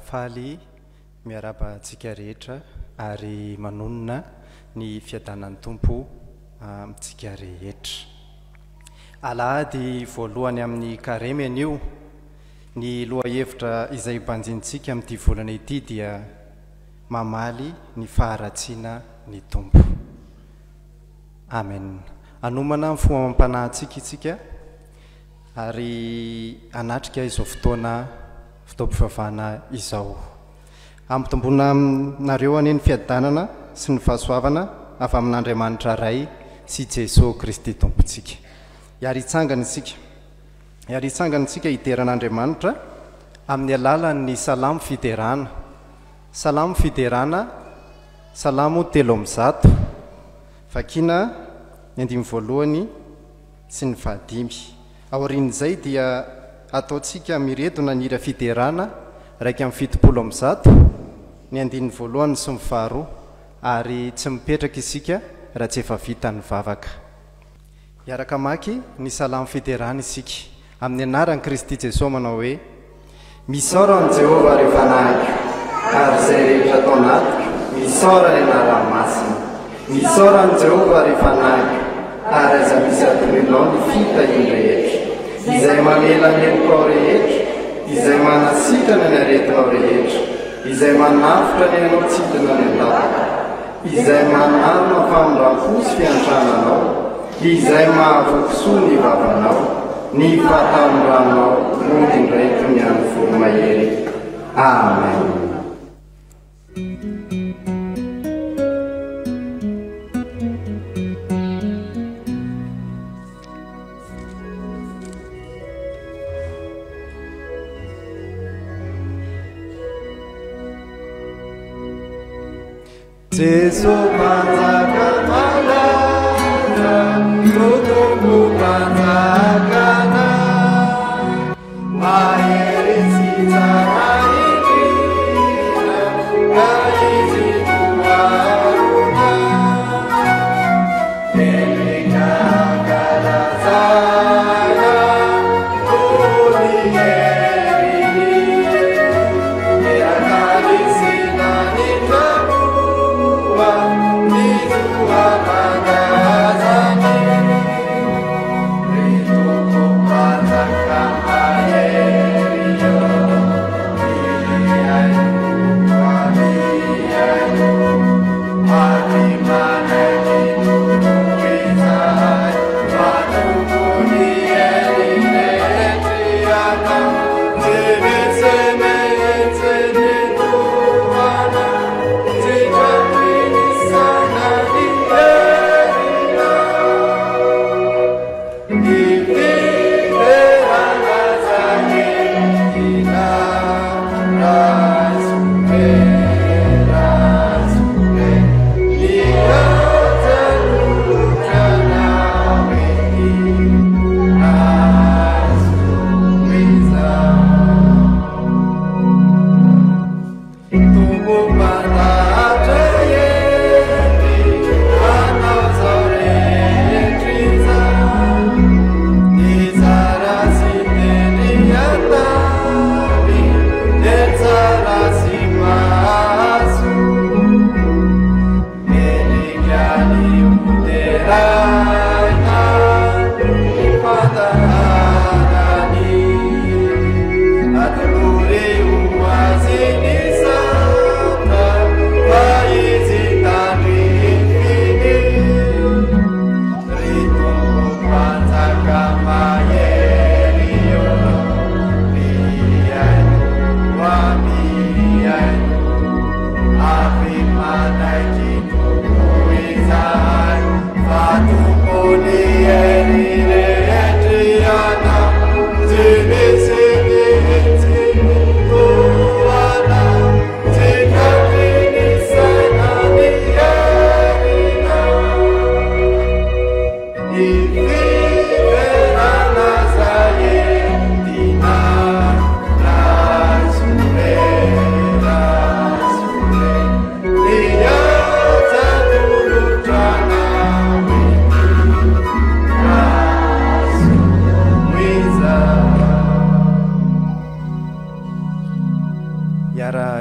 faly miarabantsika rehetra ary manonona ny fiadanan'ny tompo amintsika rehetra. Alahady voalohany amin'ny karemany io ny lohahevitra izay banjintsika amin'ity volana ity dia mamaly ny faharatsiana ny tompo. Amen. Anomana ny fomba mampanahintsika itsika ary anatrika izao fotoam-pivavahana izao. Ampitombona aminareo anie ny fiadanana sy ny fahasoavana avy amin'Andriamanitra ray sy Jesosy Kristy tompontsika. Iaritsangana isika hiteran'Andriamanitra amin'ny alalan'ny salamo fiterana. Salamo fiterana, salamo 300, vakina ny 5 sy ny 5. Aorian'izay dia ataontsika miredona ny hira fiterana raika amin'ny 700, ny 1 sy ny 2, ary tsy mipetraka isika raha tsy efa vita ny vavaka. Iaraka maky ny salamo fiterana isika amin'ny anaran'i Kristy Jesosy manao hoe: misaora ny Jehovah rehefa nahiko, ary izay rehetra atao anatiko misaora ny anarany masina. Misaora ny Jehovah rehefa nahiko, ary aiza misy atorenao ny fitahiny rehetra. Izay mamelameloka rehetra, izay manasitrana ny aretinao rehetra, izay manafitra ny anao tsidina ny andavaka, izay manarona famondram-po sy fiantrananao, izay mahavokisoa ny vavanao, ny fahatamondranao mody indraiky ny amin'ny voromahery. Amen. Jesosy panjaka malala, totombo panjakana, mahery sy tsara indrindra, ka izy toarona, meleka ankalazana, tony hery, erakalisina ny tramo. Ni tua magazani,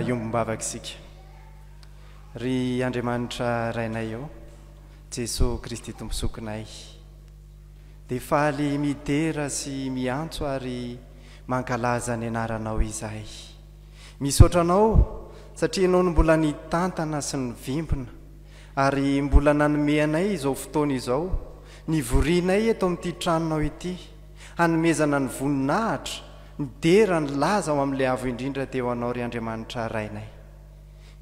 iombom-bavaka ry Andriamanitra rainay eo Jesosy Kristy tomposokonay dia faly midera sy miantso ary mankalaza ny anaranao izahay misaotranao satria ianao no mbola nitantana sy ny vimbina ary mbola nanome anay izao fotoana izao nivorianay eto amin'ity tranonao ity hanomezana ny voninahitra ny dera ny laza ao amin'ilay avo indrindra teo anao ry Andriamanitra rainay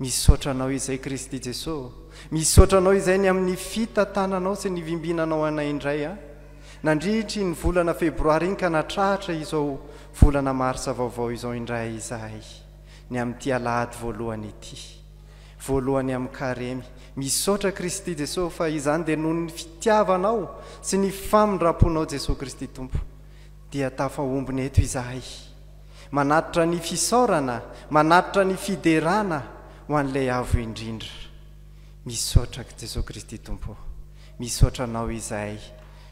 misaotranao izay Kristy Jesosy misaotranao izay ny amin'ny fitantananao sy ny vimbinanao anay indray nandritry ny volana febroary iny ka natrahatra izao volana marsa vaovao izao indray izahay ny amin'ity alahady voalohany ity voalohany amin'ny karemy misaotra Kristy Jesosy fa izany dia noho ny fitiavanao sy ny famindraponao Jesosy Kristy Tompo dia tafahombony eto izahay manatitra ny fisaorana manatitra ny fiderana ho an'ilay avo indrindra misaotra Jesosy Kristy Tompo misaotranao izahay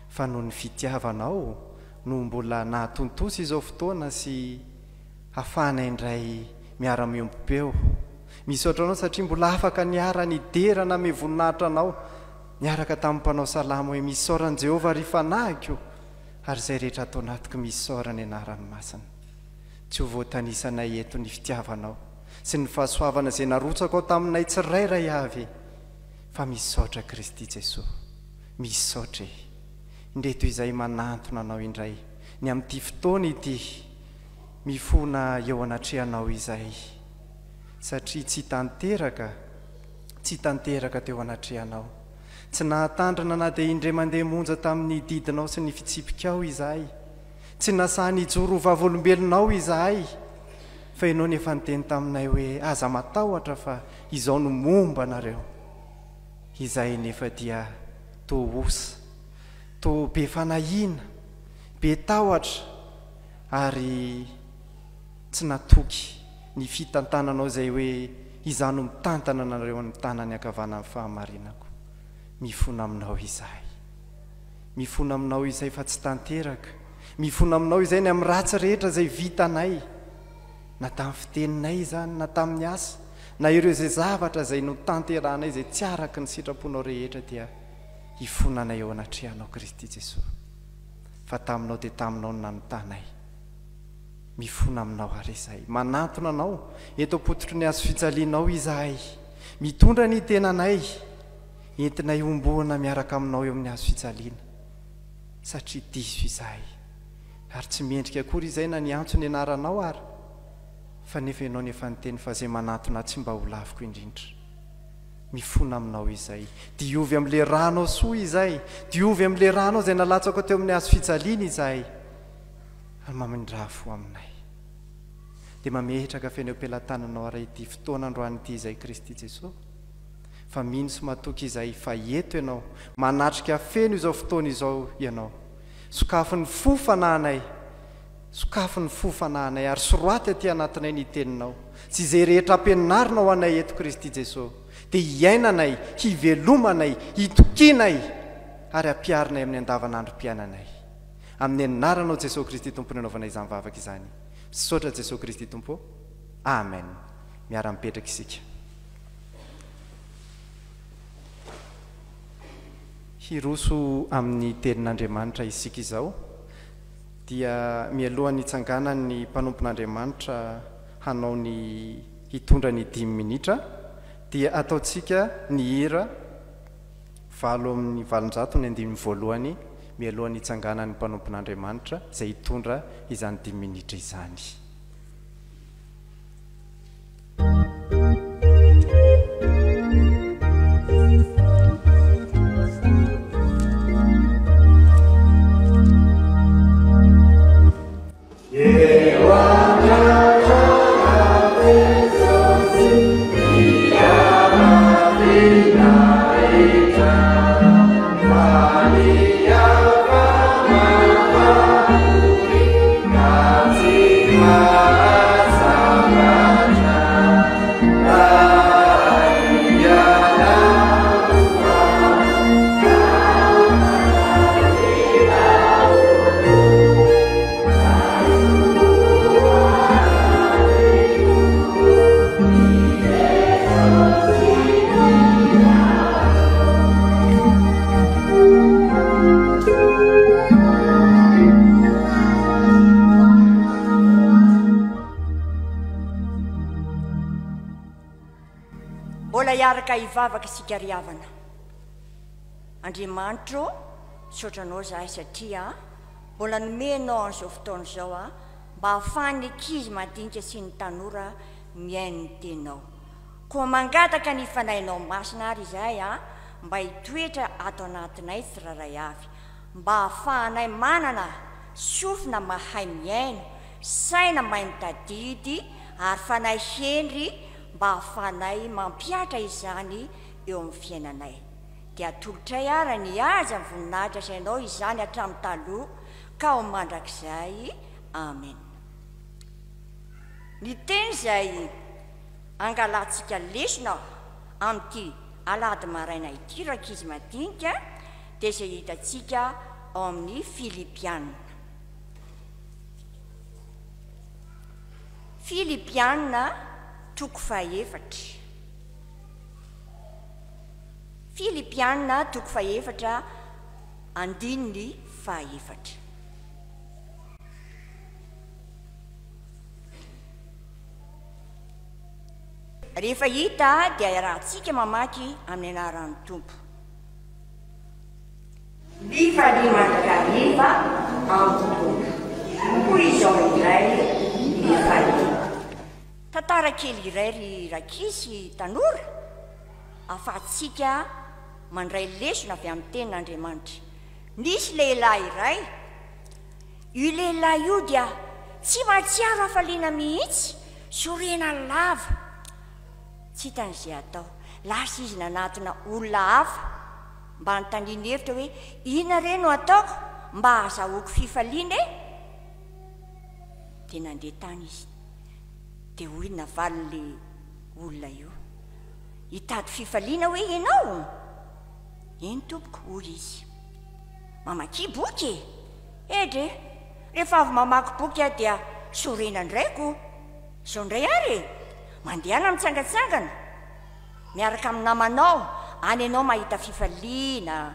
fa noho ny fitiavanao no mbola nahatontosa izao fotoana sy hafana indray miara-miompopeo misaotranao satria mbola afaka niara ny derana me voninahitra anao niaraka tamin'ny mpanao salama hoe misaorany Jehovah ry fanahiko ary izay rehetra atao anatiko misaorany anarany masina tsy ho voatanisanay eto ny fitiavanao sy ny fahasoavana izay narotsaka ao taminay tsirairay avy fa misaotra Kristy Jesosy misaotra indreto izay manantona anao indray ny amin'ity fotoana ity mifona eo anatrehanao izay satria tsy tanteraka teo anatrehanao tsy nahatandrina na dia indray mandeha monja tamin'ny didinao sy ny fitsipikao izahay tsy nasahany hijoro ho vavolombelonao izahay fa ianao nefa niteny taminay hoe aza matahotra fa izao no momba anareo izahay nefa dia toa osa toa be fanahina be tahotra ary tsy natoky ny fitantananao izay hoe izano mitantana anareo ny tanany akavana amin'ny fahamarinako mifona aminao izahay mifona aminao izay fa tsy tanteraka mifona aminao izay ny amin'ny ratsy rehetra izay vitanay na tamin'ny fiteninay izany na tamin'ny asa na ireo izay zavatra izay no tanteranay izay tsy araky ny sitraponao rehetra dia hifonanay eo anatrehanao Kristy Jesosy fa taminao dia taminao no nanotanay mifona aminao ary izahay manantona anao eto am-pototry ny azo fijalianao izahay mitondra ny tenanay entinay omboana miaraka aminao eo amin'ny azo fijaliana satria diso izahay ary tsy mendrika akory izay na niantso ny anaranao ary fa nefa ianao nefa niteny fa izay manantona tsy mba ho laviko indrindra mifona aminao izay diovy amin'ilay ranao soa izay diovy amin'ilay ranao izay nalatsaka teo amin'ny azo fijaliana izahay ary mamindrafo aminay dia mametraka fenao am-pelantananao ary ity fotoana androany ity izay Kristy Jesosy fa mino sy matoky izay fa eto ianao manatrika feno izao fotoana izao ianao sokafo ny fofanahanay ary soroaty aty anatinay ny teninao sy izay rehetra ampianarinao anay eto Kristy Jesosy dia hiainanay hivelomanay hitokinay ary ampiarinay amin'ny andavanandrom-piainanay amin'ny anaranao Jesosy Kristy Tompo ny anaovanay izany vavaka izany misaotra Jesosy Kristy Tompo amen miara-mipetraka isika hiroso amin'ny tenin'Andriamanitra isika izao dia mialohan'ny itsanganany mpanompon'Andriamanitra hanao ny hitondra ny 5 minitra dia ataontsika ny hira 7 amin'ny 700 ny 5 voalohany mialohan'ny itsanganany mpanompon'Andriamanitra izay hitondra izany 5 minitra izany afaka hivavaka isika ry havana. Andriamanitro, saotranao zahay satria mbola nomenao an'izao fotoana izao a mba hahafahan'ny ankizy madinika sy ny tanora miaino ny tenao. Koa mangataka ny fanahinao masina ary izahay a mba hitoetra ato anatinay tsiraray avy, mba hahafahanay manana sofina mahay miaino, saina mahay mitadidy ary fanay hendry mba hahafahanay mampiatra izany eo amin'ny fiainanay. Dia atolotray ary ny aza voninahitra sainao izany hatramin'ny taloha ka ho mandrakizay. Amen. Ny teny izay angalantsika lesona amin'ity alady maraina ity rankizy madinika dia izay hitantsika ao amin'ny Filipianina. Filipianina toko fahaefatra. Filipianina toko fahaefatra andininy fahaefatra. Rehefa hita dia rahantsika mamaky amin'ny anaran'ny Tompo. Ny faliman-takariva amin'ny Tompo. Hoy izao iray ny faliman. Tantara kely iray ry rankizy tanora ahafahantsika mandray lesona avy amin'ny tenin'Andriamanitra. Nisy lehilahy iray. Io lehilahy io dia tsy mahatsiaro hafaliana mihitsy, sorena lava. Tsy hitan'izay atao, lasa izy nanatona olona hafa mba notaniana hevitra hoe inona re no ataoko mba hahazahoako fifaliana e? Dia nandeha tany izy. Dia hoy navalon'le olona io, hitady fifaliana hoe ianao? Eny tompoko, hoy izy. Mamaky boky e? Edre, rehefa avy mamaky boky aho dia sorena ndraiko. Izao ndray ary mandehana mitsangatsangana miaraka amin'ny namanao, any ianao mahita fifaliana,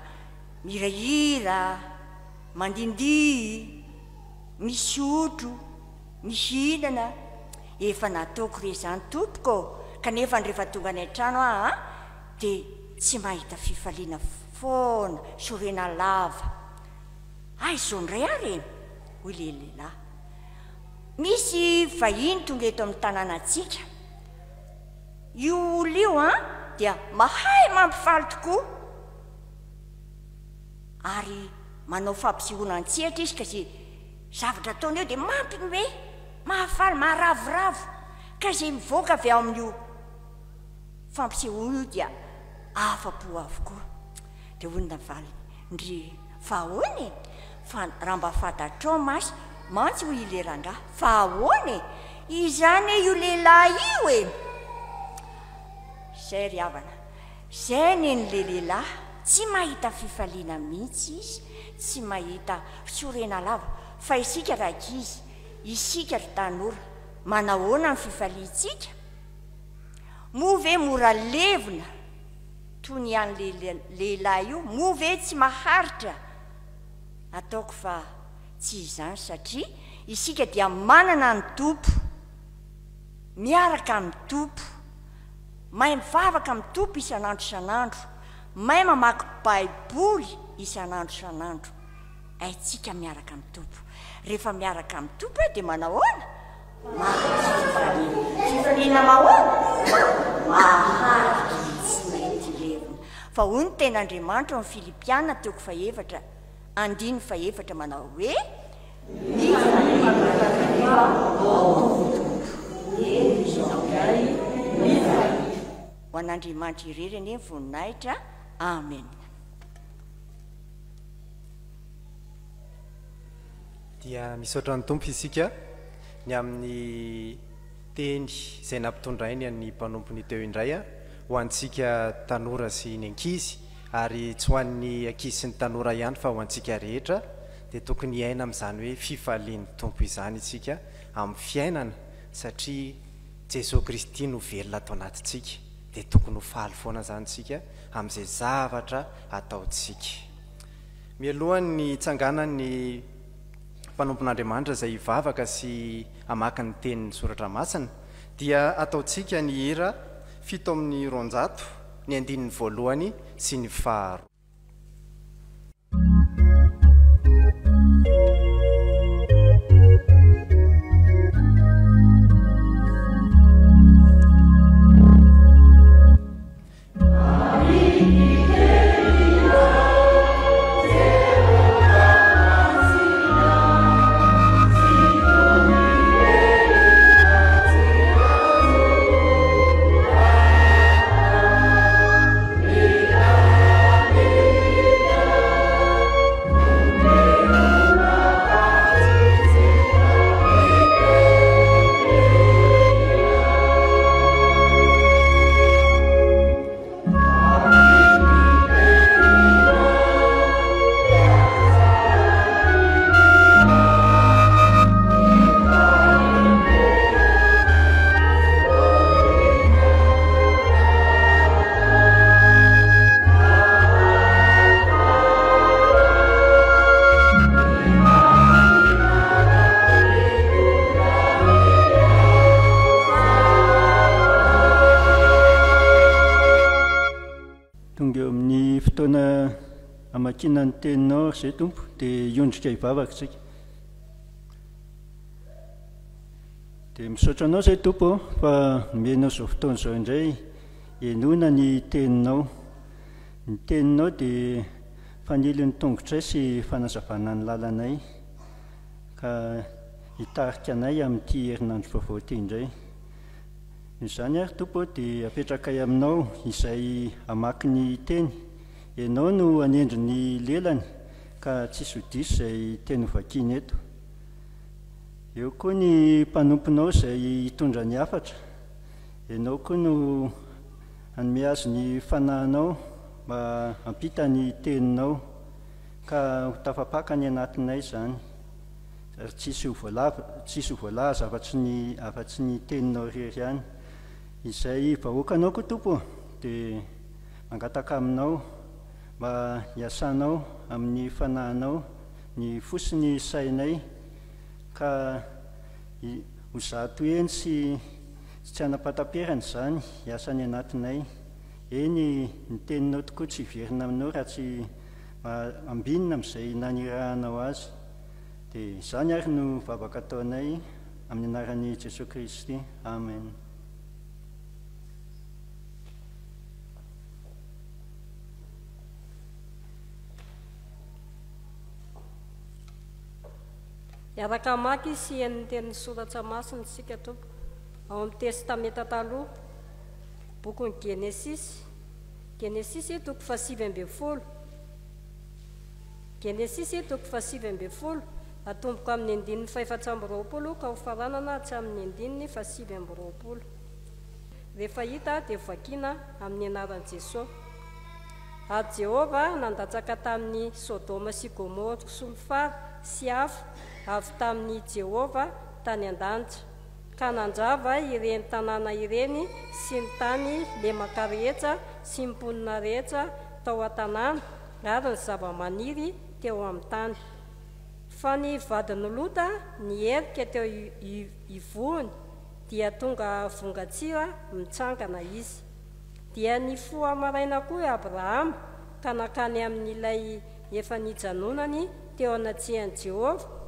mirahira, mandindihy, misotro, mihinana. Efa nataoko re zany tompoko, kanefa rehefa tonga any an-trano aho dia tsy mahita fifaliana foana, sorena lava. Izao ndray ary hoy le lehilahy. Misy vahiny tonga eto amin'ny tanànantsika. Io olona io dia mahay mampifaly tokoa ary manao fampisehoana an-tsehatra izy, ka izay zavatra ataony eo dia mampinoe, mahafaly, maharavoravo. Ka izay mivoaka avy ao amin'io fampisehoana io dia afa-po avokoa. Dia hoy navaly, ndry fa ahoana e? Fa raha mba fantatrao masy mantsy hoy ile rangahy, fa ahoana e? Izany io lehilahy io e. Zay ry havana, zay neny le lehilahy tsy mahita fifaliana mihitsy izy, tsy mahita sorena lava. Fa isika rankizy, isika ry tanora, manahoana ny fifaliantsika? Moa ve mora levona toy ny an'le lehilahy io? Moa ve tsy maharitra? Ataoko fa tsy izany, satria isika dia manana ny Tompo, miaraka amin'ny Tompo, mahay mivavaka amin'ny Tompo isan'andro isan'andro, mahay mamaky baiboly isan'andro isan'andro. Aintsika miaraka amin'ny Tompo. Rehefa miaraka amin'ny Tompo dia manahoana? Fifaliana mahoana? Maharitra tsy mety levona. Fa hoy ny ten'Andriamanitra amin'ny Filipianina toko fahaefatra andiny fahaefatra manao hoe ny fifaliana ho an'Andriamanitra irereny voninahitra. Amen. Dia misaotra ny Tompo isika ny amin'ny teny izay nampitondrainy ny mpanompony teo indray ho antsika tanora sy ny ankizy, ary tsy ho an'ny ankizy sy ny tanora ihany fa ho antsika rehetra. Dia tokony hiaina amin'izany hoe fifalian'ny Tompo izany isika amin'ny fiainana, satria Jesosy Kristy no velona atao anatintsika. Dia tokony ho faly foana izany isika amin'izay zavatra ataontsika. Mialohan'ny ny tsanganan'ny mpanompon'Andriamanitra izay hivavaka sy hamaky ny tenin'ny soratra masina, dia ataontsika ny hira 7 amin'ny 200 ny andininy voalohany sy ny faharo. Amakinany teninao zay tompo dia iondrika hivavaka isika. Dia misaotra anao zay tompo fa menao izao fotoana izao indray enoina ny teninao. Ny teninao dia faniliny tongotray sy fanazavana ny lalanay ka hitarika anay amin'ity herinandro vaovao ity indray. Izany ary tompo dia apetrakay aminao izay hamaky ny teny. Ianao no anendry ny lelany ka tsisy odiso izay teny vakiana eto. Eo koa ny mpanomponao izay hitondra ny hafatra. Ianao koa no hanome azy ny fanahinao mba hampita ny teninao ka ho tafapaka ny anatinay izany. Ary tsisy ho voalaza afa-tsy ny teninao irery ihany. Izay vahoakanao koa tompo dia mangataka aminao mba hiasanao amin'ny fanahinao ny fosiny sainay ka ho zato eny sy tsy hanapataperana izany hiasany anatinay. Eny ny teninao tokoa tsy hiverina aminao raha tsy ambinina amin'izay nanirahanao azy. Dia izany ary no vavaka ataonay amin'ny anaran'i Jesosy Kristy. Amen. Miaraka maky sy ny tenin'ny soratra masina isika tompo ao amin'ny testamenta taloha bokin'ny Genesisy toko fahasivy ambin'ny folo. Genesisy toko fahasivy ambin'ny folo atomboka amin'ny andininy faefatra amby roapolo ka ho faranana hatramin'ny andininy fahasivy amby roapolo. Rehefa hita dia vakiana amin'ny anaran'i Jesosy. Ary Jehova nandatsaka tamin'ny Sodoma sy Gomora solofara sy afo avy tamin'ny Jehova tany an-danitra ka nandrava ireny tanàna ireny sy ny tany lemaka rehetra sy ny mponina rehetra tao an-tanàna ary ny zava-maniry teo amin'ny tany. Fa ny vadiny Lota niherika teo ivohony dia tonga vongatsira mitsangana izy. Dia nifoha maraina koa Abrahama ka nakany amin'ilay efa nijanonany teo anatsihan'i Jehova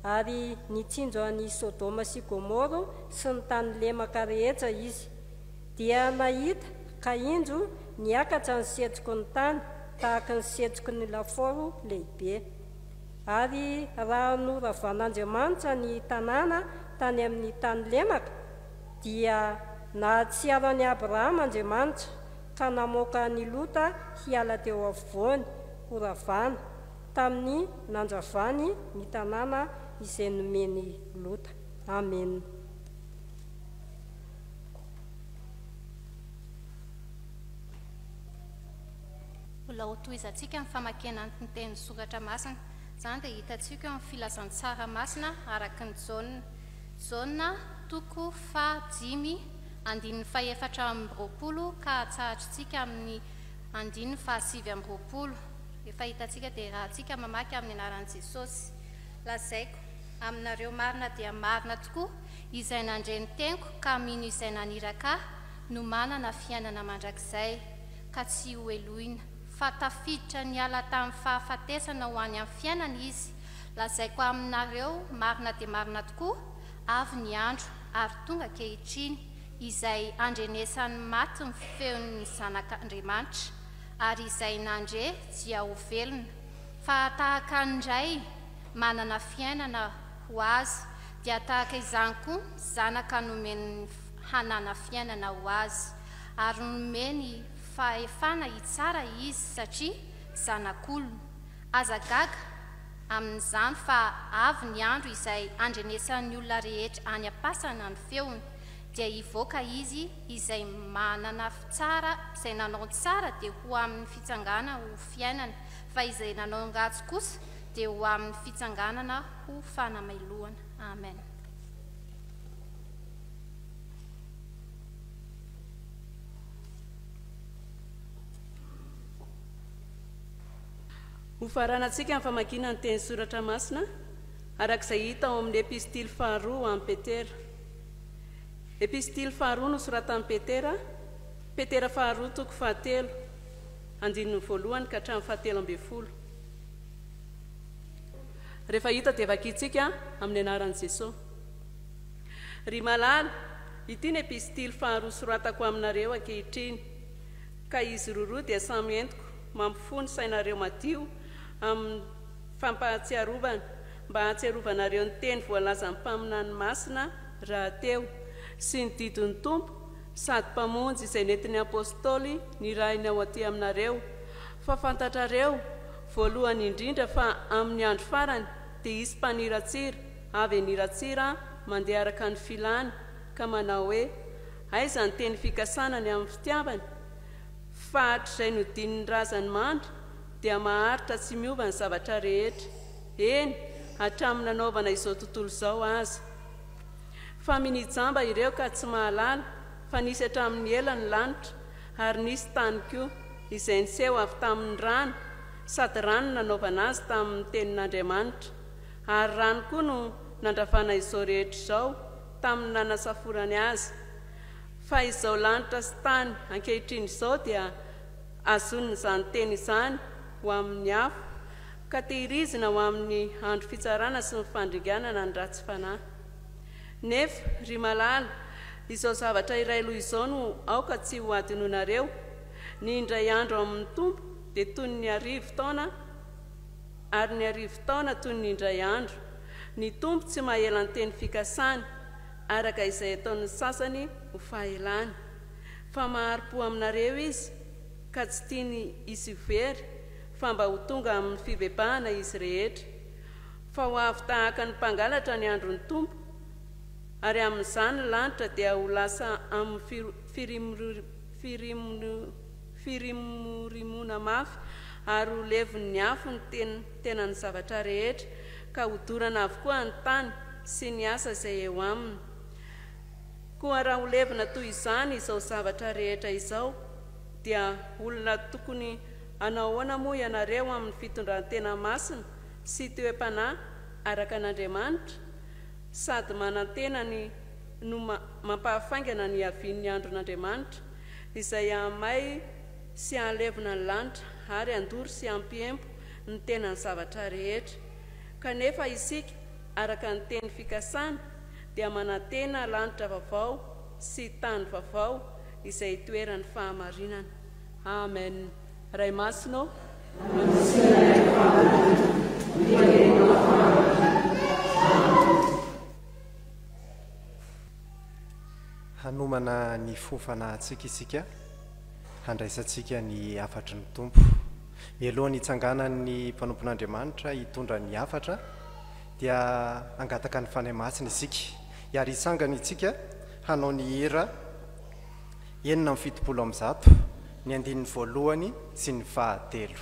ary nitsinjo any Sodoma sy Gomora sy ny tany lemaka rehetra izy. Dia nahita ka indro niakatra ny setroky ny tany tahaka ny setroky ny lafaoro lehibe. Ary raha noravan'Andriamanitra ny tanàna tany amin'ny tany lemaka dia nahatsiaro any Abrahama Andriamanitra ka namoaka ny Lota hiala teo afovoany ho ravana tamin'ny nandravany ny tanàna izay nomeny Lota. Amen. Mbola hotoizantsika amin'ny famakiana ny tenin'ny soratra masina. Izany dia hitantsika amin'ny filazantsara masina araka ny Jaona toko fahadimy andininy fahaefatra amby roapolo ka hatsahatrintsika amin'ny andininy fahasivy amby roapolo. Rehefa hitantsika dia rahantsika mamaky amin'ny anaran'i Jesosy. Lazaiko aminareo marina dia marina tokoa izay nandre ny teniko ka mino izay naniraka no manana fiainana mandrakizay. ka tsy ho elohina fa tafiditra ny ala tamin'ny fahafatesana ho any amin'ny fiainana izy. Lazaiko aminareo marina dia marina tokoa avy ny andro ary tonga kehitriny izay andrenesan'ny maty ny feon'ny zanak'Andriamanitra ary izay nandre dia ho velona fa tahaka indray manana fiainana ho azy dia tahaka izany koa zanaka nomeny hanana fiainana ho azy ary nomeny fahefana hitsara izy satria zanak'olona. Aza gaga amin'izany fa avy ny andro izay andrenesan'ny olona rehetra any am-pasana ny feony dia hivoaka izy izay manana tsara, izay nanao tsara dia ho amin'ny fitsanganana ho fiainana fa izay nanao ratsy kosa dia ho amin'ny fitsanganana ho fanamailona. Amen. Ho faranantsika amin'ny famakiana ny teny soratra masina arak'izay hita ao amin'ny epistily faharoa amin'ny Petera. Epistily faharoa no soratan'i Petera faharoa toko fahatelo andininy voalohany ka hatramin'ny fahatelo ambin'ny folo. Rehefa hita dia vakiantsika amin'ny anaran'i Jesosy. Ry malala, ity ny epistily faharoa soratako aminareo ankehitriny, ka izy roa dia samy entiko mampifony sainareo madio amin'ny fampahatsiarovana mba hatsiarovanareo ny teny voalaza ny mpaminany masina raha teo sy ny didin'ny tompo sady mpamonjy izay nentin'ny apôstôly ny rahiny ao aty aminareo. Fa fantatrareo voalohany indrindra fa amin'ny andro farany dia hisy mpaniratsira avy niratsira mandeha araka ny filany ka manao hoe aiza ny teny fikasanany amin'ny fitiavany fa hatr'izay no dininy razany mandry dia maharitra tsy miova ny zavatra rehetra, eny hatramin'ny nanaovana izao tontolo izao aza. Fa minijamba ireo ka tsy mahalala fa nisy hatramin'ny ela ny lanitra ary nisy tany koa izay niseho avy tamin'ny rano sady rano nanaovana azy tamin'ny tenin'Andriamanitra ary rano koa no nandravana izao rehetra izao tamin'ny nanasaforany azy. Fa izao lanitra sy tany ankehitriny izao dia azoniny izany teny izany ho amin'ny afo ka tehirizina ho amin'ny andro fitsarana sy ny fandringanana ny ratsy fanahy. Nefa ry malala, izao zavatra iray loha izao no aoka tsy ho adinonareo: ny indray andro amin'ny tompo dia toy ny arivo taona ary ny arivo taona toy ny indray andro. Ny tompo tsy mahela ny teny fikasany araka izay ataon'ny sasany ho fahelany, fa mahari-po aminareo izy ka tsy tiany isy very fa mba ho tonga amin'ny fivebahana izy rehetra. Fa ho avy tahaka ny mpangalatra ny andron'ny tompo ary amin'izany ny lanitra dia ho lasa amin'ny firimorimoana mafy ary ho levon'ny afo ny tenany zavatra rehetra ka ho dorana avokoa ny tany sy ny asa izay eo aminy. Koa raha ho levona toy izany izao zavatra rehetra izao dia olona tokony anaohoana moa ianareo amin'ny fitondrantena masina sy toe-panahy araka an'Andriamanitra sady manantena no mampahafaingana ny havian'ny andron'Andriamanitra izay hamay sy hahalevona ny lanitra ary handory sy hampiempo ny tenany zavatra rehetra. Kanefa isika araka ny teny fikasana dia manantena lanitra vaovao sy tany vaovao izay toeran'ny fahamarinana. Amen. Ray masino hanomana ny fofana antsika isika handraisantsika ny afatry ny tompo. Mialohan'ny hitsanganan'ny mpanompon'Andriamanitra hitondra ny afatra dia angataka ny fanahy masina isika. Ary hitsangana itsika hanao ny hira 9:70 ny andininy voalohany sy ny fahatelo.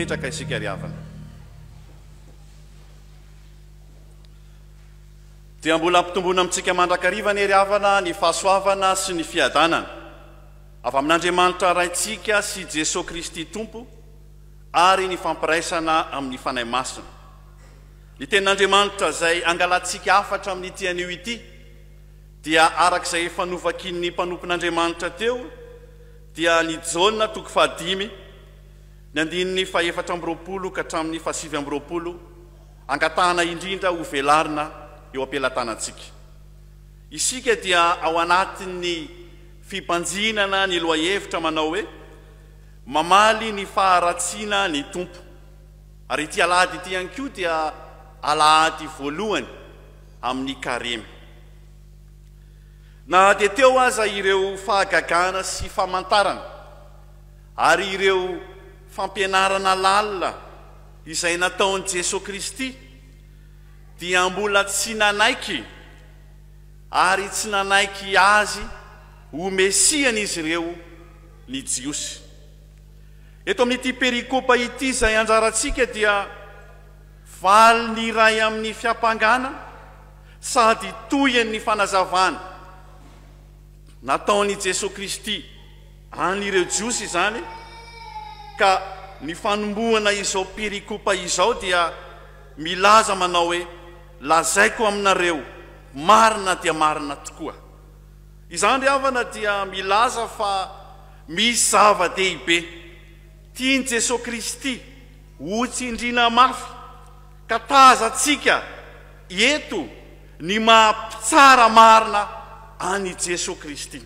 mipetraka isika ry havana. Dia mbola ampitomboana amintsika mandrakarivana ry havana ny fahasoavana sy ny fiadanana avy amin'Andriamanitra raintsika sy Jesosy Kristy Tompo ary ny fampiraisana amin'ny fanahy masina. Ny tenin'Andriamanitra izay angalantsika afatra amin'ny ity anio ity dia arak'izay efa novakin'ny mpanompon'Andriamanitra teo dia ny Jaona 5 ny andininy 420 ka hatramin'ny 720 angatahana indrindra ho velarina eo ampelantanantsika. Isika dia ao anatin'ny fipanjinana ny loahevitra manao hoe mamaly ny faharatsiana ny tompo. Ary ity alahady ity ihany koa dia alahady voalohany amin'ny karemy. Na dia teo aza ireo fahagagana sy famantarana ary ireo fampianarana lalina izay nataon'i Jesosy Kristy dia mbola tsy nanaiky ary tsy nanaiky azy ho mesiana izy ireo ny jiosy. Eto amin'ity perikopa ity izay anjarantsika dia valy ny iray amin'ny fiampangana sady toyany fanazavana nataon'i Jesosy Kristy an'ireo jiosy izany, ka ny fanombohana izao perikopa izao dia milaza manao hoe lazaiko aminareo marina dia marina tokoa. Izany ry havana dia milaza fa misy zava-dehibe tiany Jesosy Kristy ho tsindriana mafy ka tazatsika eto ny mampitsara marina any Jesosy Kristy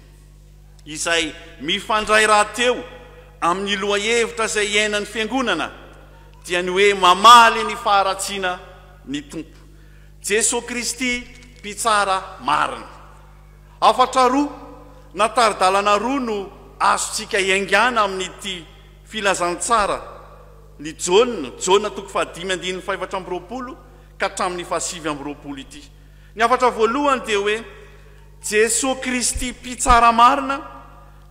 izay mifandray raha teo amin'ny lohahevitra izay iainan'ny fiangonana dia ny hoe mamaly ny faharatsiana ny tompo. Jesosy Kristy mpitsara marina. Afatra roa na taridalana roa no azontsika iaingana amin'ity filazantsara ny Jaona 5:520 ka hatramin'ny 7:20 ity. Ny afatra voalohany dia hoe Jesosy Kristy mpitsara marina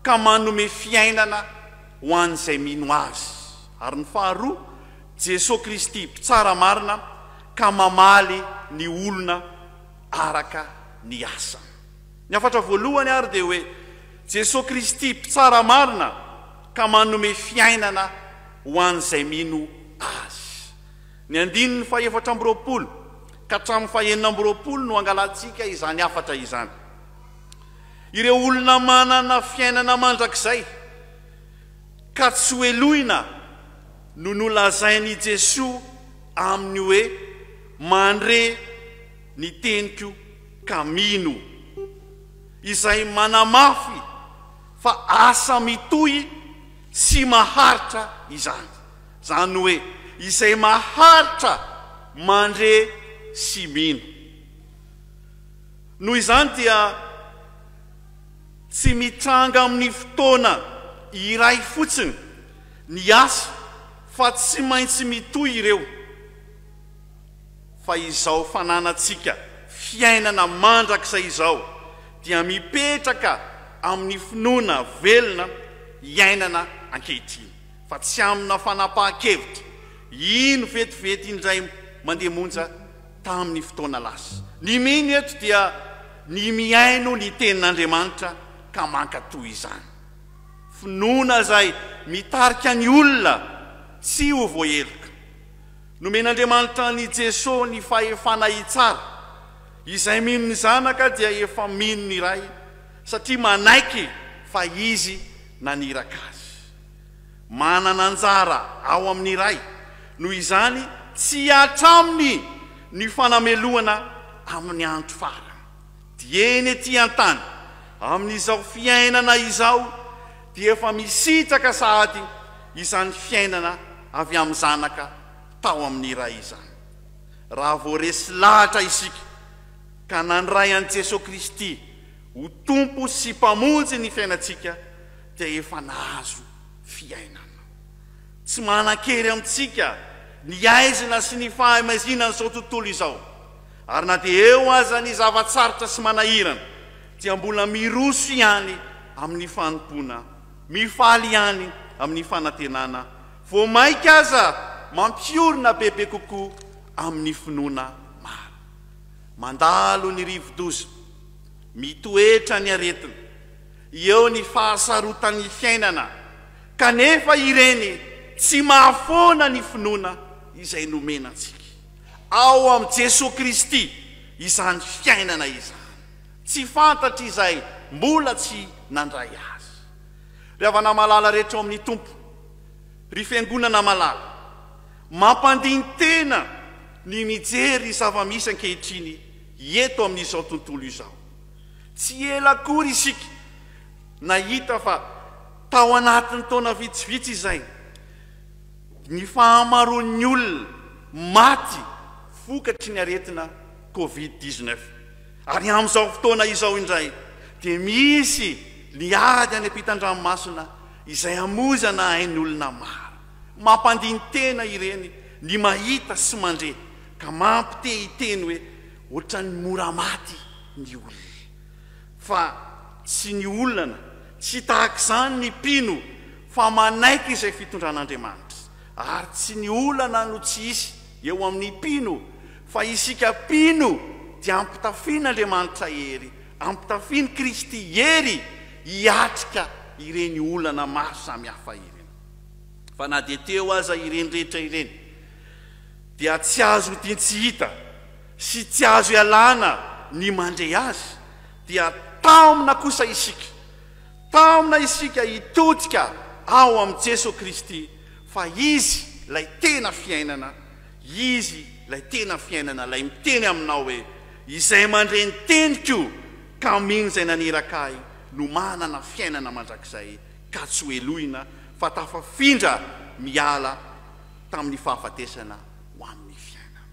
ka manome fiainana ho an'izay mino azy. Ary ny faharoa, Jesosy Kristy mpitsara marina ka mamaly ny olona araka ny asa. Ny afatra voalohany ary dia hoe Jesosy Kristy mpitsara marina ka manome fiainana ho an'izay mino azy. Ny andininy 420 ka hatramin'ny 420 no angalantsika izany afatra izany. Ireo olona manana fiainana mandrakizay ka tsy hoeloina no nolazain'i Jesosy amin'ny hoe mandre ny teniko ka mino, izay manamafy fa asa mitohy sy maharitra izany. Zany hoe izay maharitra mandre sy mino. Noho izany dia tsy mitranga amin'ny fotoana iray fotsiny ny asa fa tsy maintsy mitohy ireo. Fa izao fananantsika fiainana mandrakizay izao dia mipetraka amin'ny finoana velona iainana ankehitriny, fa tsy amina fanapahan-kevitra ino vetivety indray mandeha monja tamin'ny fotoana lasa. Ny mino eto dia ny miaino ny tenin'Andriamanitra ka mankatoy izany. Finoana izay mitarika ny olona tsy ho voaheloka. Nomen'Andriamanitra ny Jesosy ny fahefana itsara, izay mino ny zanaka dia efa mino ny iray satria manaiky fa izy naniraka azy. Manana anjara ao amin'ny iray, noho izany tsy hatraminy ny fanameloana amin'ny andro farany. Dieny ety an-tany amin'izao fiainana izao dia efa misitraka sahady izany fiainana avy amin'ny zanaka tao amin'ny iray izany. Raha voaresy lahatra isika ka nandray an'i Jesosy Kristy ho tompo sy mpamonjy ny fiainantsika dia efa nahazo fiainana. Tsy manan-kery amintsika ny aizina sy ny fahamaizina n'izao tontolo izao. Ary na dia eo aza ny zavatsarotra sy manahirana dia mbola miroso ihany amin'ny fanompona, mifaly ihany amin'ny fanantenana voamaika aza mampiorina bebe kokoa amin'ny finoana maro. Mandalo ny rivo-doza, mitoetra ny aretina, eo ny fahasarotany fiainana, kanefa ireny tsy mahafoana ny finoana izay nomenantsika. Ao am' Jesosy Kristy izany fiainana izany. Tsy fantatra izay mbola tsy nandray azy. Ry havana malala rehetra ao amin'ny tompo, ry fiangonana malala, mampandiny tena ny mijery zava-misy ankehitriny eto amin'izao tontolo izao. Tsy ela kory isika nahita fa tao anatin'ny taona vitsivitsy izay ny fahamaroan'ny olona maty vokatry ny aretina Covid-19. Ary amin'izao fotoana izao indray dia misy ny ady any ampitan-dranomasina izay amozana hain'ny olona maro. Mampandiny tena ireny ny mahita sy mandre, ka mampite hiteny hoe ohatran'ny mora maty ny olona. Fa tsy ny olana, tsy tahaka izany ny mpino fa manaiky izay fitondran'Andriamanitra. Ary tsy ny olana no tsy isy eo amin'ny mpino, fa isika mpino dia ampitafian'Andriamanitra ery, ampitafiany Kristy ery hiatrika ireny olana maro samihafa ireny. Fa na dia teo aza ireny rehetra ireny dia tsy azo tiantsy hita sy tsy azo ialana ny mandray azy, dia tamina kosa isika, tamina isika hitotika ao am' Jesosy Kristy, fa izy lay tena fiainana, izy lay tena fiainana, lay miteny aminao hoe izay mandray ny teniko ka mino izay nanerakahy no manana fiainana mandrakizay, ka tsy hoelohina fa tafafindra miala tamin'ny fahafatesana ho amin'ny fiainana.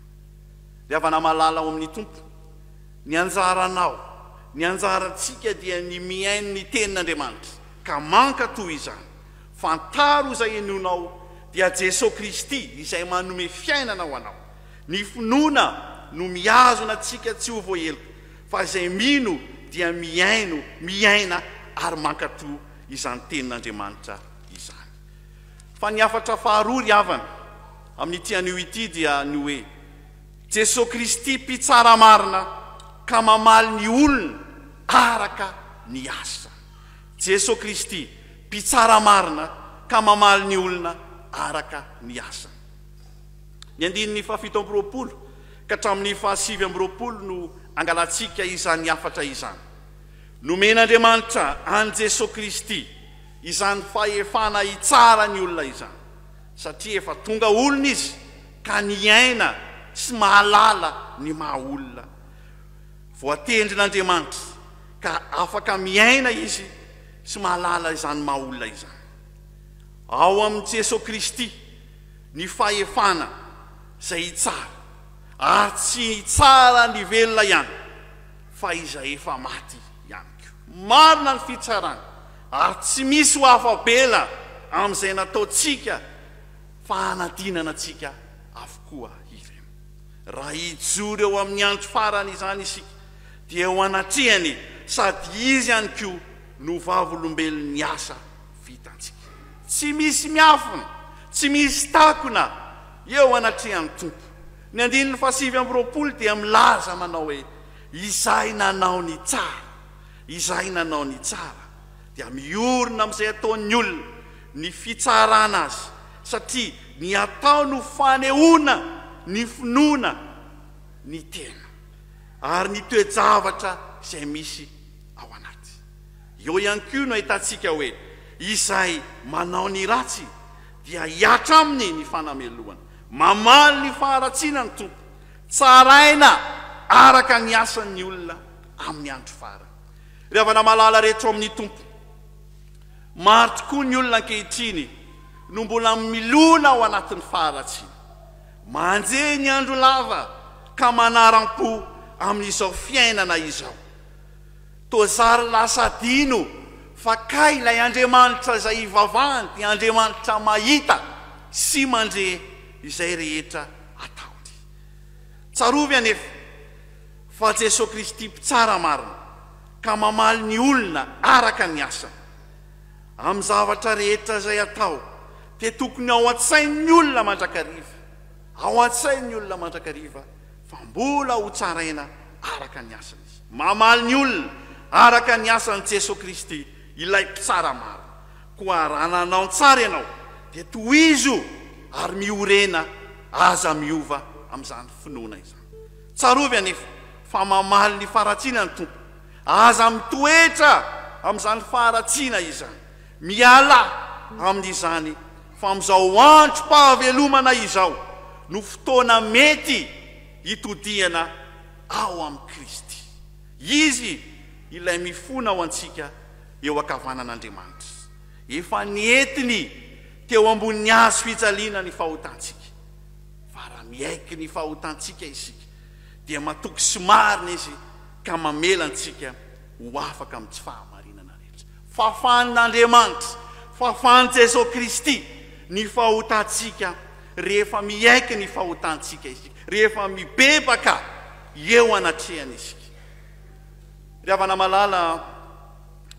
Ry havana malala ao amin'ny tompo, ny anjaranao, ny anjarantsika dia ny miaino ny tenin'Andriamanitra, ka manka toy izany. Fantaro izay enonao dia Jesosy Kristy izay manome fiainana ho anao. Ny finoana no miazona antsika tsy ho voaheloko, fa izay mino dia miaina ary mankatoa izany tenin'Andriamanitra izany. Fa ny afatra faharoa ry havana amin'ny tian'io ity dia ny hoe Jesosy Kristy mpitsara marina ka mamaly ny olona araka ny asa. Jesosy Kristy mpitsara marina ka mamaly ny olona araka ny asa. Ny andininy fahafito amby roapolo ka hatramin'ny fahasivy amby roapolo no angalatsika izany afatra izany. Nomen'Andriamanitra an Jesosy Kristy izany fahefana hitsara ny olona izany, satria efa tonga olona izy ka niaina sy mahalala ny maha olona. Voatendrin'Andriamanitra ka afaka miaina izy sy mahalala izany maha olona izany. Ao amin'ny Jesosy Kristy ny fahefana izay hitsara, ary tsy hitsara ny velona ihany, fa izay efa maty ihany koa. Marina ny fitsarana, ary tsy misy ho afabela amin'izay nataontsika fa hanadinana antsika avokoa ireny. Raha hijoro eo amin'ny andro farany izany isika dia ho anatrehany, sady izy ihany koa no vavolombelon'ny asa vitantsika. Tsy misy miafina, tsy misy takona eo anatrehany tompo. Ny andininy fahasivy amby roapolo dia milaza manao hoe izay nanao ny tsara, izay nanao ny tsara, dia miorina amin'izay ataon'ny olona ny fitsarana azy, satria ny atao no fanehoana ny finoana ny tena ary ny toe-javatra izay misy ao anaty. Eo ihany koa no ahitantsika hoe izay manao ny ratsy dia hiatra aminy ny fanamelohana, mamaly ny faharatsiana ny tompo, tsaraina araka ny asan'ny olona amin'ny andro farany. Ry havana malala rehetra amin'ny tompo, maro tokoa ny olona ankehitriny no mbola milona ao anatin'ny faharatsiana, manjeny ny andro lava ka manaram-po amin'izao fiainana izao. Tozary lasa dino fa kay ilay Andriamanitra izay ivavahany dia Andriamanitra mahita sy mandre izay rehetra ataony. Tsarovy anefa fa Jesosy Kristy mpitsara marina ka mamaly ny olona araka ny asany. Amin'ny zavatra rehetra izay atao dia tokony ao an-tsain'ny olona mandrakariva, ao an-tsain'ny olona mandrakariva fa mbola ho tsaraina araka ny asany izy, mamaly ny olona araka ny asan'i Jesosy Kristy ilay mpitsara marina. Koa raha nanao tsara ianao dia tohizo ary miorena aza miova amin'izany finoana izany. Tsarovy anefa fa mamaly ny faharatsiana ny tompo, aza mitoetra amin'izany faharatsiana izany, miala amin'izany fa amin'izao andro-pahavelomana izao no fotoana mety hitodiana ao amin'ny Kristy. Izy ilay mifona ao antsika eo ankavanan'Andriamanitra, efa nientiny teo ambony hazo fijaliana ny fahotantsika, fa raha miaiky ny fahotantsika isika dia matoky sy marina izy ka mamelantsika ho afaka amin'ny tsy fahamarinana rehetra. Fafan'Andriamanitra, fafan'i Jesosy Kristy ny fahotantsika rehefa miaiky ny fahotantsika isika, rehefa mibebaka eo anatrehana isika. Ry havana malala,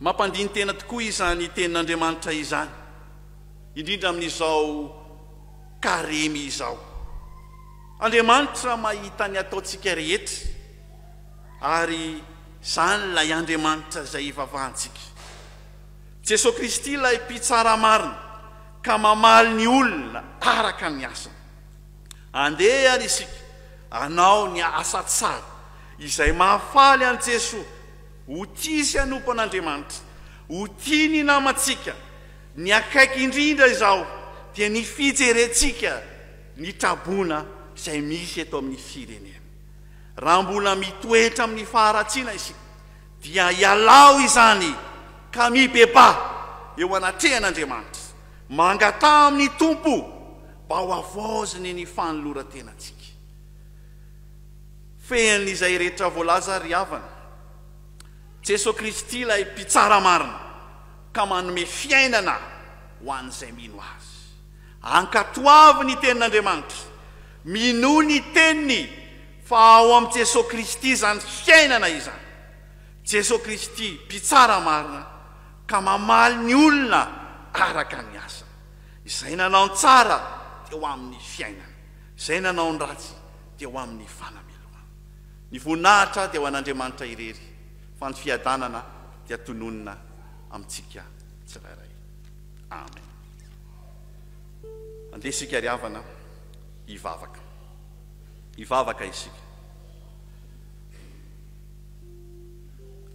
mampandiny tena tokoa izany tenin'Andriamanitra izany, indrindra amin'izao karemy izao. Andriamanitra mahita ny ataontsika rehetra, ary izany lay Andriamanitra izay ivavahantsika. Jesosy Kristy lay mpitsara marina ka mamaly ny olona araka ny asany. Andeha ary isika anao ny asa tsara izay mahafaly an' Jesosy, ho tia sy hanompo an'Andriamanitra, ho tia ny namantsika, ny akaiky indrindra izao dia ny fijerentsika ny trabona izay misy eto amin'ny firenena. Raha mbola mitoetra amin'ny faharatsiana isika dia ialao izany ka mibeba eo anatrehan'Andriamanitra, mangata amin'ny tompo mba ho avoziny ny fanoloran-tenantsika. Fehan'izay rehetra voalaza ry havana, Jesosy Kristy lay mpitsara marina ka manome fiainana ho an'izay mino azy. Ankatoavy ny tenin'Andriamanitra, mino ny teniny fa ao amin'i Jesosy Kristy zany fiainana izany. Jesosy Kristy mpitsara marina ka mamaly ny olona araka ny asa. Izay nanao ny tsara dia ho amin'ny fiainana, izay nanao ny ratsy dia ho amin'ny fanameloana. Ny voninahitra dia ho an'Andriamanitra irery, fa ny fiadanana dia tononina amintsika tsirairay. Amen. Andesika ry havana hivavaka, hivavaka isika.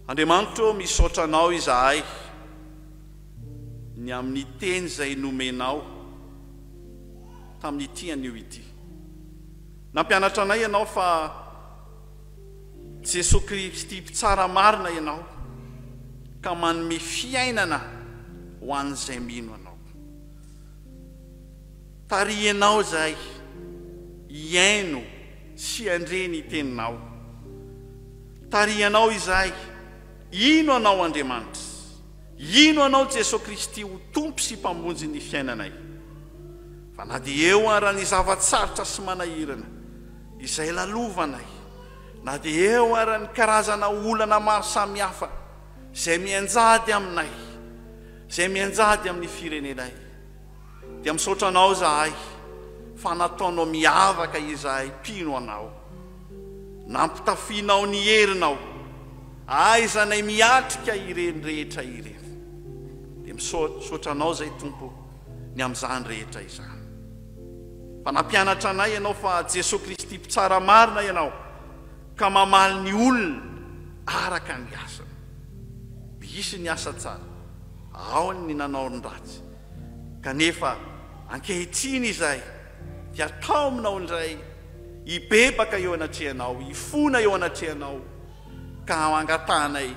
Andriamanitra, misaotra anao izahay ny amin'ny teny izay nomenao tamin'ity anio ity. Nampianatra anay ianao fa Jesosy Kristy mpitsara marina ianao ka manome fiainana ho an'izay mino anao. Tarianao izay hiaino sy handreny teninao. Tarianao izay ino anao Andriamanitra, ino anao Jesosy Kristy ho tompo sy mpamonjy ny fiainanay. Fa na dia eo raha ny zavatsarotra sy manahirana izay lalovanay, na dia eo raha ny karazana olana maro samihafa izay mianjady aminay, izay mianjady amin'ny firenenay, dia misaotra anao zahay fa nataonao miavaka izahay mpino anao, nampitafianao ny herinao, aizanay miatrika ireny rehetra ireny. Dia misaotra anao zay Tompo ny amin'izany rehetra izany. Fa nampianatra anay ianao fa Jesosy Kristy mpitsara marina ianao ka mamaly ny olona araka ny asany. Misy ny asa tsara, ao ny nanao ny ratsy, kanefa ankehitriny izay dia atao aminao indray hibebaka eo anatrehanao, hifona eo anatrehanao, ka mangatanay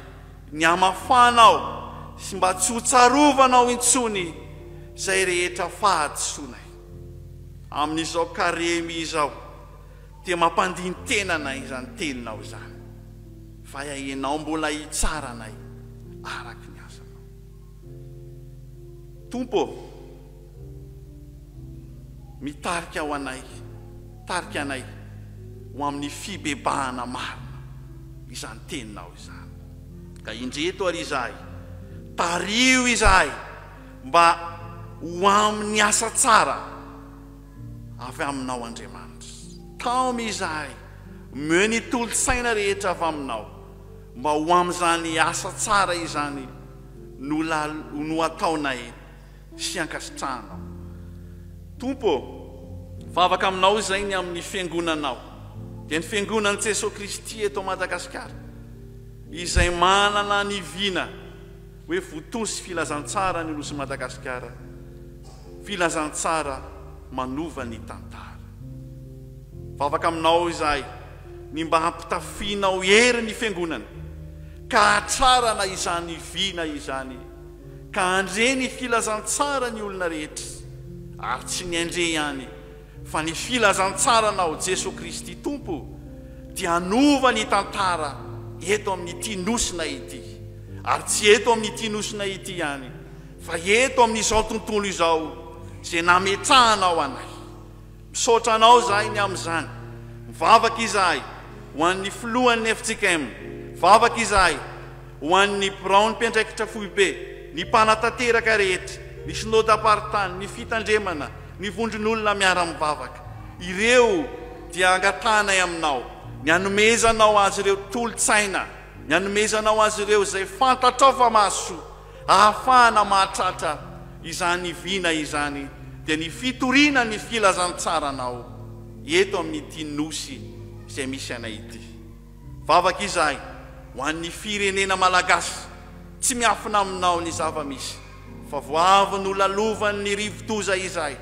ny amafanao sy mba tsy ho tsarovanao intsony izay rehetra fahadisoanay. Amin'izao karemy izao dia mampandiny tenanay izany teninao izany, fa ianao mbola hitsara anay araky ny asanao. Tompo, mitarika ho anay, tarika anay ho amin'ny fibebahana marina izany teninao izany. Ka indreto ary izahay, tario izahay mba ho amin'ny asa tsara avy aminao Andriamanitra. Taomy izahay meo ny tolo-tsaina rehetra avy aminao mba ho amin'izany asa tsara izany no ataonay sy ankasitrahanao. Tompo, vavaka aminao izay ny amin'ny fiangonanao, dia ny fiangonan'i Jesosy Kristy eto Madagasikara, izay manana ny vina hoe votosy filazantsara ny nosy Madagasikara, filazantsara manova ny tantara. Vavaka aminao izahay ny mba hampitafianao hery ny fiangonana, ka hatrarana izany vina izany, ka andre ny filazantsara ny olona rehetra, ary tsy ny andre ihany fa ny filazantsaranao Jesosy Kristy Tompo dia hanova ny tantara eto amin'ity nosina ity, ary tsy eto amin'ity nosina ity ihany fa eto amin'izao tontolo izao izay nametrahanao anay. Misaotra anao zahay ny amin'izany. Mivavaka izahay ho an'ny filohan'ny FJKM, mivavaka izahay ho an'ny Braon mpiandraikitra foibe, ny mpanatanteraka rehetra, ny synodam-paritany, ny fitandremana, ny vondron'olona miara-mivavaka. Ireo dia angatanay aminao, ny hanomezanao azy ireo tolo-tsaina, ny hanomezanao azy ireo izay fantatrao fa mahasoa, ahafahana mahatratra izany vina izany, dia ny fitoriana ny filazantsaranao eto amin'ity nosy izay misy anay ity. Vavaka izahay ho an'ny firenena malagasy, tsy miafina aminao ny zava-misy, fa voavy no lalovan'ny rivotoza izahay.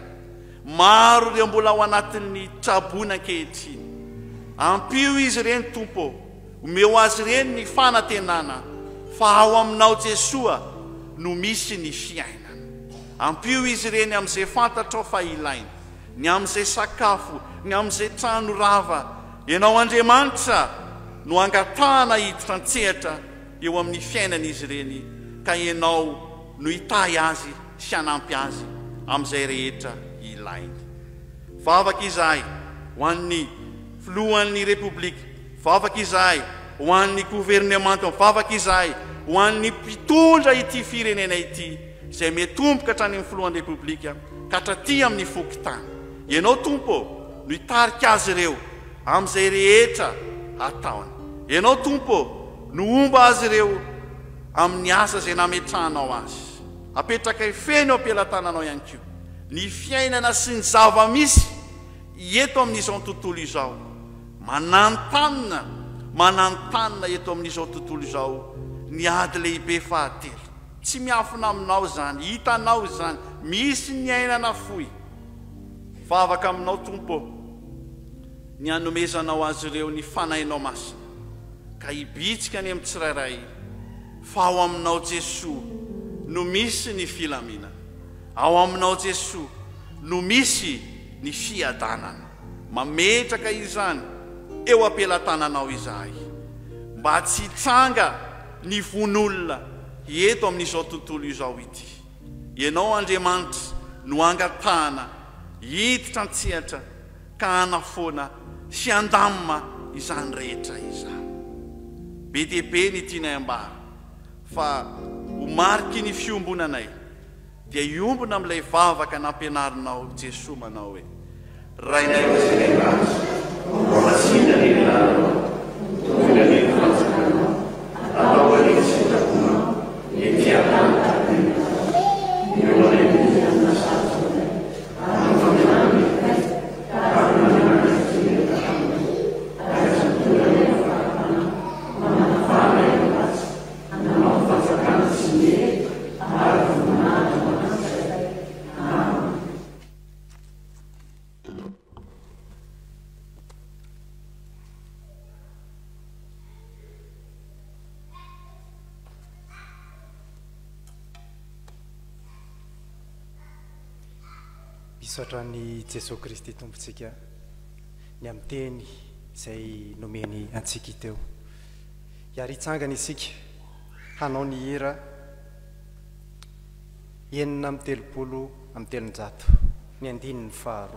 Maro ireo mbola ao anatin'ny trabona ankehitriny. Ampio izy ireny Tompo, omeo azy ireny ny fanantenana, fa ao aminao Jesoa no misy ny fiainana. Ampio izy ireny amin'izay fantatrao fa ilaina, ny amin'izay sakafo, ny amin'izay trano rava. Ianao Andriamanitra no angatahana hiditra an-tsehatra eo amin'ny fiainan'izy ireny, ka ianao no hitahy azy sy hanampy azy amin'izay rehetra ilainy. Vavaka izahay ho an'ny filohan'ny Repoblika, vavaka izahay ho an'ny gouvernemanta, vavaka izahay ho an'ny mpitondra ity firenena ity, izay metomboka hatrany amin'ny filohan'ny Repoblika ka hatraty amin'ny fokontany. Ianao Tompo no hitarika azy ireo amin'izay rehetra ataony. Ianao Tompo no omba azy ireo amin'ny asa izay nametrahanao azy. Apetraka ifeny ao am-pelantananao ihany koa ny fiainana sy ny zava-misy eto amin'izao tontolo izao, manantanina eto amin'izao tontolo izao ny ady lehibe fahatelo. Tsy miafina aminao zany, hitanao zany, misy ny ainana foy. Vavaka aminao Tompo, ny hanomezanao azy ireo ny fanahinao masina, ka hibitsika any amin'ny tsirairay, fa ao aminao Jesoa no misy ny filaminana, ao aminao Jesoa no misy ny fiadanana. Mametraka izany eo am-pelantananao izahay, mba tsy hitsanga ny von'olona eto amin'izao tontolo izao ity. Ianao Andriamanitra no angatahana hiditra an-tsehatra ka hanafoana sy andamina izany rehetra izany. Be dia be ny tianay ambara, fa ho mariky ny fiombonanay dia iombona amin'ilay vavaka nampianarinao Jesoa manao hoe: Rainay izay ratsy, matsina ny lalao, tonga ny fanjakanao, atao any sitraponao, ety atanata eo anay ny nasatronay, amin'ny misaotra ny Jesosy Kristy Tompontsika ny amin'ny teny izay nomeny antsika teo. Hiary hitsangana isika hanao ny hira 9:30 ny 5.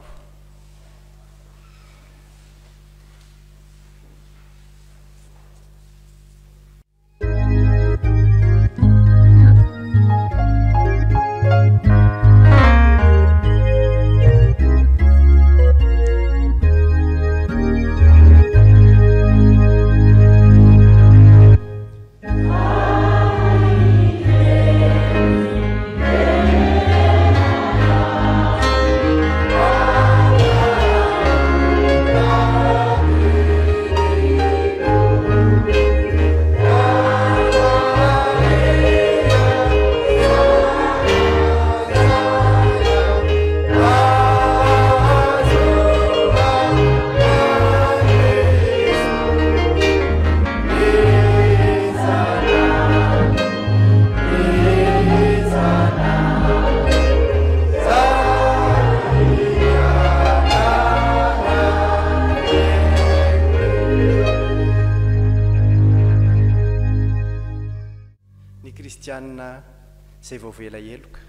izay voavela eloka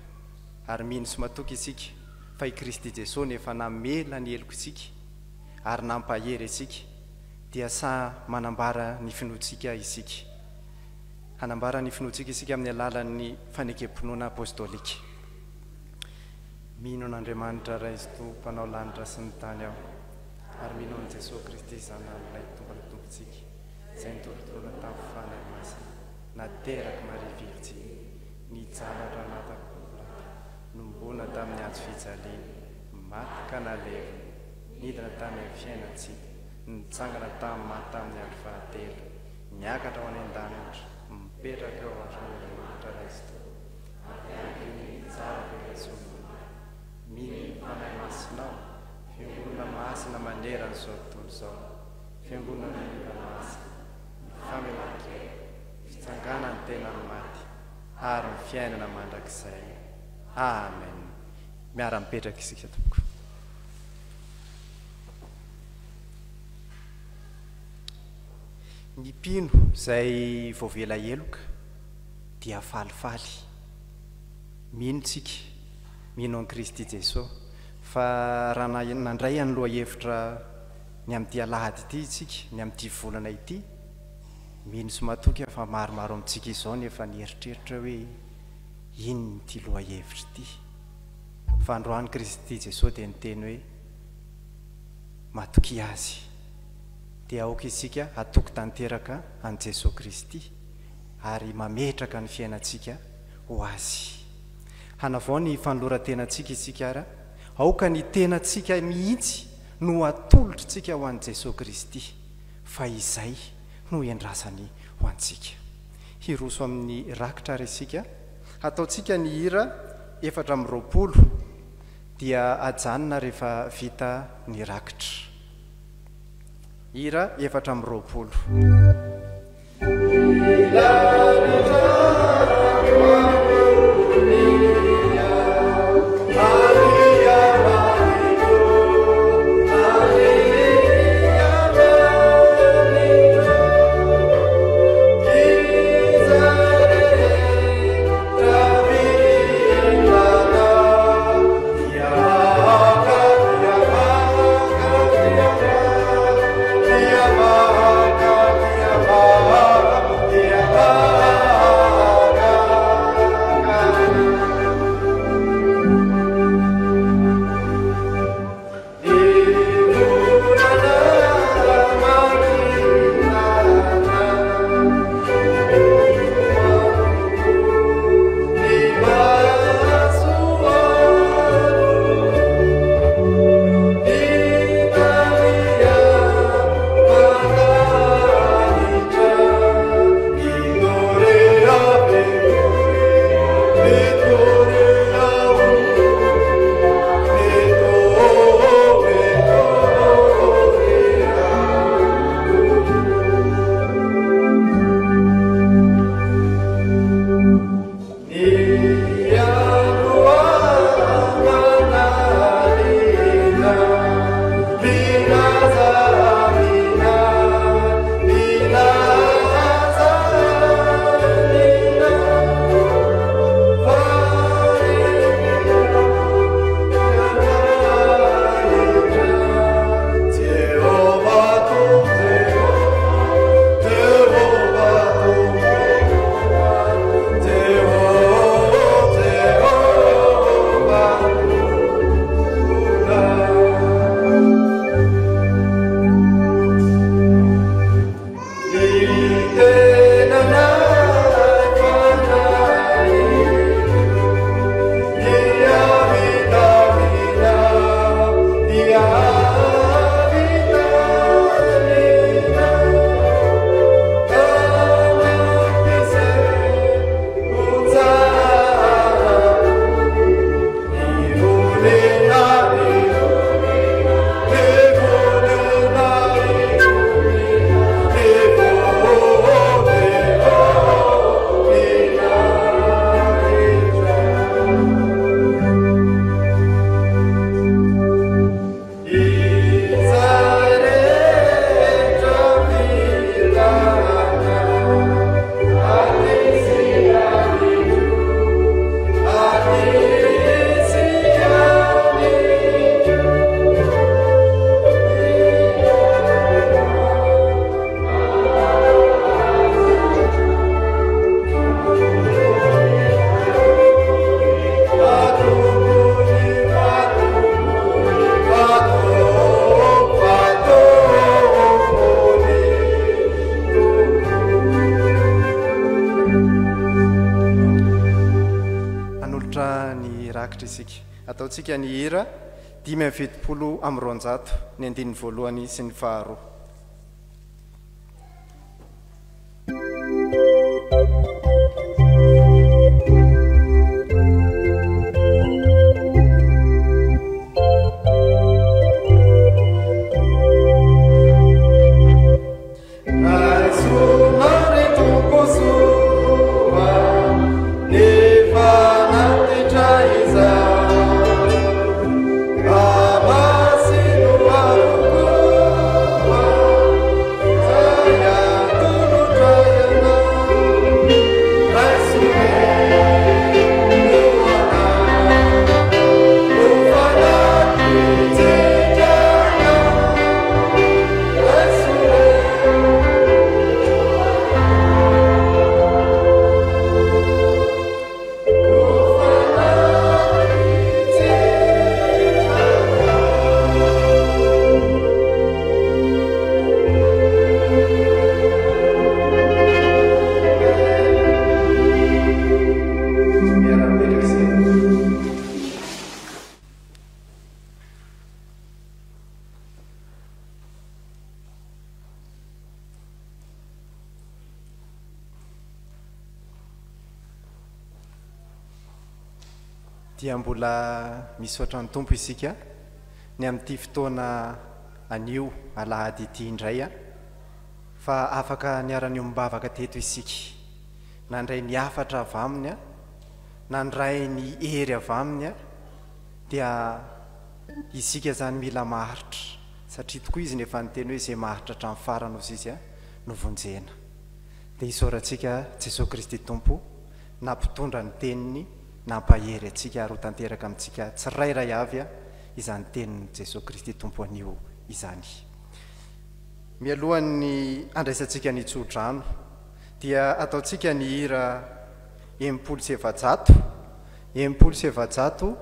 ary mino sy matoky isika fa i Kristy Jesosy nefa namela ny eloko isika ary nampahery isika dia sa manambara ny finoantsika isika hanambara ny finoantsika isika amin'ny alalan'ny fanekem-pinoana apôstôlika. Mino an'Andriamanitra Raisto mpanao lanitra sy ny tany aho ary mino an' Jesosy Kristy zanan'ilay tompony tompontsika izay nitolotolona tamin'ny fanahy masina nateraka Maria Virjiny nijalatra natako nombona tamin'ny ajo fijaliana maty ka naleva nidina tamin'ny fiainantsika nitsangana tamin'ny maty tamin'ny andro fahatelo niakatra ao any an-danitra mipetraka eo arin'Andriamanitra Raisto tsara fekasona mino ny fanahy masinao fiangonana masina manerana izao tontolo izao fiangonana mila masina mifamelan-kely fitsangana ny tenany maty ary ny fiainana mandrakizay. Amen. Miara-mipetraka isika tompoko. Ny mpino izay voavela eloka dia falifaly. Mino tsika, mino an' Kristy Jesosy fa raha nandray any loha hevitra ny amin'ity alahady ity isika, ny amin'ity volana ity, mino sy matoky fa maromaro amintsika izao nefa nieritreritra hoe ino nyity loha hevitra ity. Fa androany Kristy Jesosy dia niteny hoe matoky azy dia aoka isika atoky tanteraka an' Jesosy Kristy ary mametraka ny fiainantsika ho azy. Hanavao ny fanoloran-tenantsika isika ara aoka ny tenantsika mihitsy no atolotritsika ho an'i Jesosy Kristy fa izay no endrasany ho antsika. Hiroso amin'ny rakitra ary isika ataontsika ny hira 420 dia ajanona rehefa vita ny rakitra. Hira 420. Yeah. mianatra isika ataontsika ny hira 570 amin'ny roanjato ny andininy voalohany sy ny faharoa dia mbola misaotra ny tompo isika ny amin'ity fotoana anio alahady ity indray fa afaka niara-ny ombavaka teto isika nandray ny afatra avy aminy nandray ny hery avy aminy dia isika zany mila maharitra satria tokoa izy nefa nyteny hoe izay maharitra hatramin'ny farany ozy izy no vonjena dia isaorantsika Jesosy Kristy tompo nampitondra ny teniny nampahery atsika ary ho tanteraka amintsika tsirairay avy izany teniny Jesosy Kristy tompo anio izany mialohan'ny andraisantsika ny tsodrano dia ataontsika ny hira 700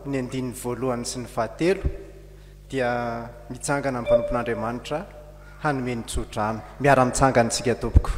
ny andininy voalohany sy ny fahatelo dia mitsangana amin'ny mpanompon'Andriamanitra hanome ny tsodrano miara-mitsangana tsika tompoko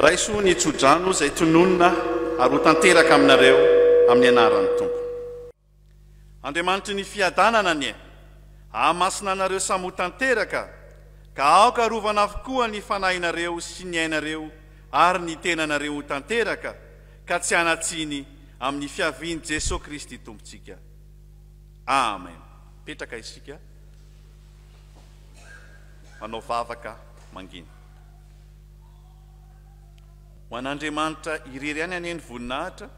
raiso ny tsodrano izay tononona ary ho tanteraka aminareo amin'ny anaran'ny tompo andriamanitry ny fiadanana anie hamasina anareo samy ho tanteraka ka aoka rovana avokoa ny fanahinareo sy ny ainareo ary ny tenanareo ho tanteraka ka tsy hanatsiny amin'ny fiaviany Jesosy Kristy tompontsika amen petraka isika manao vavaka mangina ho an'Andriamanitra irery any aneny voninahitra